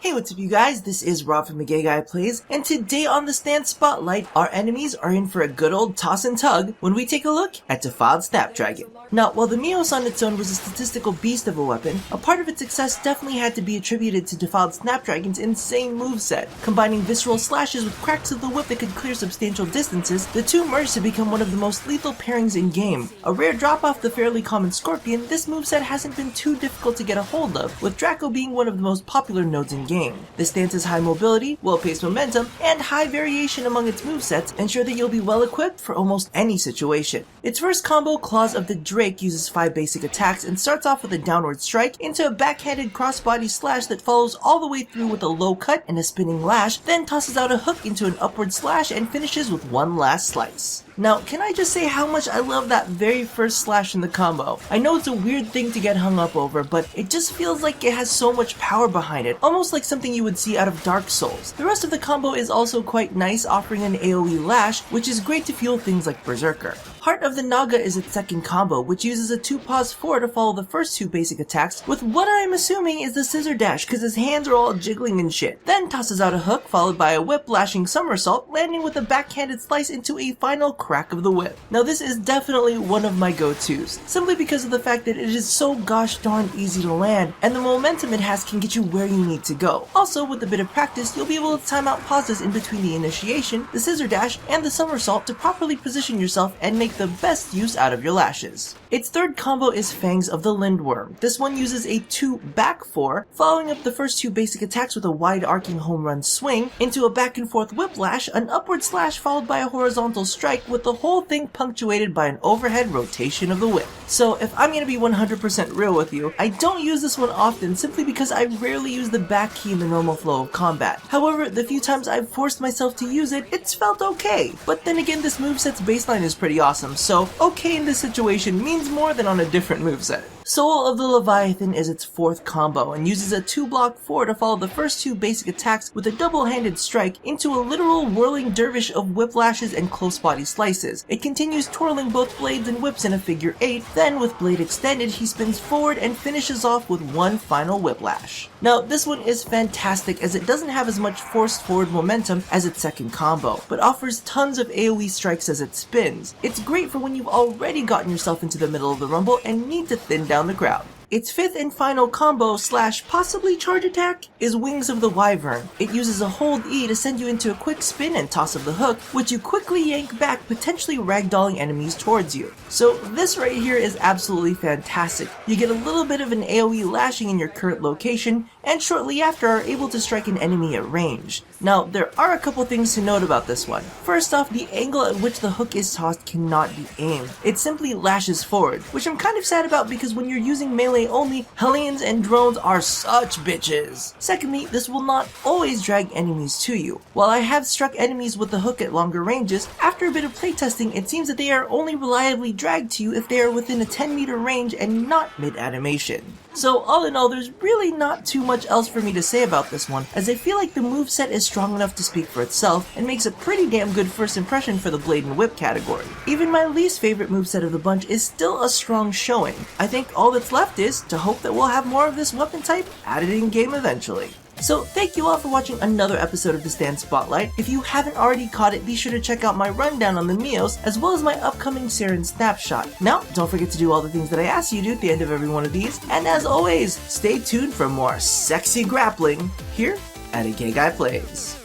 Hey, what's up you guys? This is Rob from Guy Plays, and today on the Stance Spotlight, our enemies are in for a good old toss and tug when we take a look at Defiled Snapdragon. Now, while the Mios on its own was a statistical beast of a weapon, a part of its success definitely had to be attributed to Defiled Snapdragon's insane moveset. Combining visceral slashes with cracks of the whip that could clear substantial distances, the two merged to become one of the most lethal pairings in game. A rare drop off the fairly common Scorpion, this moveset hasn't been too difficult to get a hold of, with Draco being one of the most popular nodes in game. This stance's high mobility, well-paced momentum, and high variation among its movesets ensure that you'll be well equipped for almost any situation. Its first combo, Claws of the Drake, uses 5 basic attacks and starts off with a downward strike into a backhanded crossbody slash that follows all the way through with a low cut and a spinning lash, then tosses out a hook into an upward slash and finishes with one last slice. Now, can I just say how much I love that very first slash in the combo? I know it's a weird thing to get hung up over, but it just feels like it has so much power behind it, almost like something you would see out of Dark Souls. The rest of the combo is also quite nice, offering an AoE lash, which is great to fuel things like Berserker. Heart of the Naga is its second combo, which uses a 2-pause 4 to follow the first 2 basic attacks with what I'm assuming is the scissor dash, cause his hands are all jiggling and shit. Then tosses out a hook followed by a whip lashing somersault, landing with a backhanded slice into a final crack of the whip. Now this is definitely one of my go-tos, simply because of the fact that it is so gosh darn easy to land, and the momentum it has can get you where you need to go. Also, with a bit of practice, you'll be able to time out pauses in between the initiation, the scissor dash, and the somersault to properly position yourself and make the best use out of your lashes. Its third combo is Fangs of the Lindwurm. This one uses a 2 back 4, following up the first 2 basic attacks with a wide arcing home run swing into a back and forth whiplash, an upward slash followed by a horizontal strike, with the whole thing punctuated by an overhead rotation of the whip. So if I'm gonna be 100% real with you, I don't use this one often simply because I rarely use the back key in the normal flow of combat. However, the few times I've forced myself to use it, it's felt okay. But then again, this moveset's baseline is pretty awesome, so okay in this situation means more than on a different moveset. Soul of the Leviathan is its fourth combo and uses a 2-block 4 to follow the first 2 basic attacks with a double-handed strike into a literal whirling dervish of whiplashes and close body slices. It continues twirling both blades and whips in a figure 8, then with blade extended he spins forward and finishes off with one final whiplash. Now this one is fantastic as it doesn't have as much forced forward momentum as its second combo, but offers tons of AoE strikes as it spins. It's great for when you've already gotten yourself into the middle of the rumble and need to thin down the crowd. Its fifth and final combo slash possibly charge attack is Wings of the Wyvern. It uses a hold E to send you into a quick spin and toss of the hook, which you quickly yank back, potentially ragdolling enemies towards you. So this right here is absolutely fantastic. You get a little bit of an AoE lashing in your current location, and shortly after are able to strike an enemy at range. Now, there are a couple things to note about this one. First off, the angle at which the hook is tossed cannot be aimed. It simply lashes forward, which I'm kind of sad about because when you're using melee only, Hellions and drones are such bitches. Secondly, this will not always drag enemies to you. While I have struck enemies with the hook at longer ranges, after a bit of playtesting, it seems that they are only reliably dragged to you if they are within a 10-meter range and not mid-animation. So all in all, there's really not too much else for me to say about this one, as I feel like the moveset is strong enough to speak for itself and makes a pretty damn good first impression for the blade and whip category. Even my least favorite moveset of the bunch is still a strong showing. I think all that's left is to hope that we'll have more of this weapon type added in game eventually. So thank you all for watching another episode of the Stance Spotlight. If you haven't already caught it, be sure to check out my rundown on the Mios, as well as my upcoming Saren snapshot. Now, don't forget to do all the things that I ask you to do at the end of every one of these, and as always, stay tuned for more sexy grappling here at Guy Plays.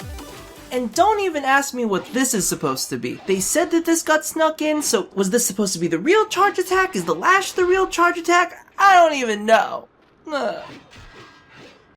And don't even ask me what this is supposed to be. They said that this got snuck in, so was this supposed to be the real charge attack? Is the lash the real charge attack? I don't even know. Ugh.